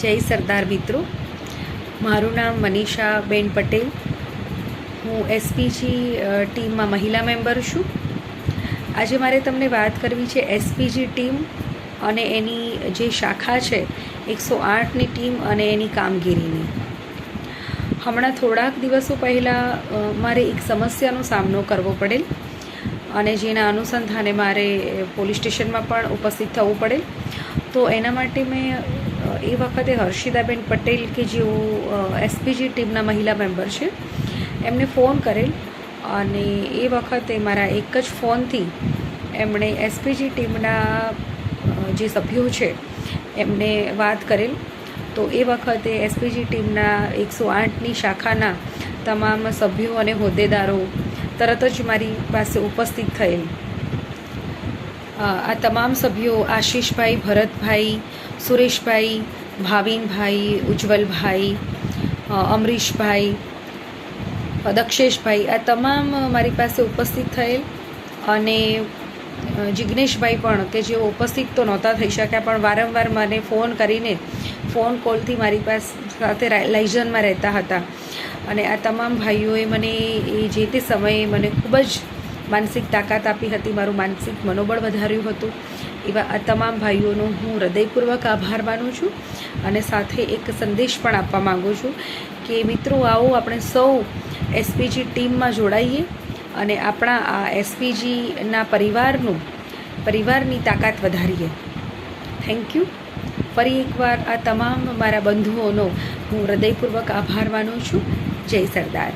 જય સરદાર મિત્રો, મારું નામ મનીષા બેન પટેલ. હું એસપીજી ટીમમાં મહિલા મેમ્બર છું. આજે મારે તમને વાત કરવી છે એસપીજી ટીમ અને એની જે શાખા છે 108ની ટીમ અને એની કામગીરીની. હમણાં થોડાક દિવસો પહેલાં મારે એક સમસ્યાનો સામનો કરવો પડેલ અને જેના અનુસંધાને મારે પોલીસ સ્ટેશનમાં પણ ઉપસ્થિત થવું પડેલ. તો એના માટે મેં એ વખતે હર્ષિદાબેન પટેલ કે જેઓ એસપીજી ટીમના મહિલા મેમ્બર છે એમને ફોન કરેલ અને એ વખતે મારા એક જ ફોનથી એમણે એસપીજી ટીમના જે સભ્યો છે એમને વાત કરેલ. તો એ વખતે એસપીજી ટીમના 108ની શાખાના તમામ સભ્યો અને હોદ્દેદારો તરત જ મારી પાસે ઉપસ્થિત થયેલ. આ તમામ સભ્યો આશીષભાઈ, ભરતભાઈ, સુરેશભાઈ, ભાવિનભાઈ, ઉજ્જવલભાઈ, અમરીશભાઈ, દક્ષેશભાઈ, આ તમામ મારી પાસે ઉપસ્થિત થયેલ અને જિગ્નેશભાઈ પણ કે જેઓ ઉપસ્થિત તો નહોતા થઈ શક્યા પણ વારંવાર મને ફોન કરીને ફોન કોલથી મારી સાથે લાઇઝનમાં રહેતા હતા. અને આ તમામ ભાઈઓએ મને એ જે તે સમયે મને ખૂબ જ માનસિક તાકાત આપી હતી, મારું માનસિક મનોબળ વધાર્યું હતું. એવા આ તમામ ભાઈઓનો હું હૃદયપૂર્વક આભાર માનું છું અને સાથે એક સંદેશ પણ આપવા માગું છું કે મિત્રો, આવો આપણે સૌ એસપીજી ટીમમાં જોડાઈએ અને આપણા આ એસપીજીના પરિવારની તાકાત વધારીએ. Thank you. ફરી એકવાર આ તમામ મારા બંધુઓનો હું હૃદયપૂર્વક આભાર માનું છું. જય સરદાર.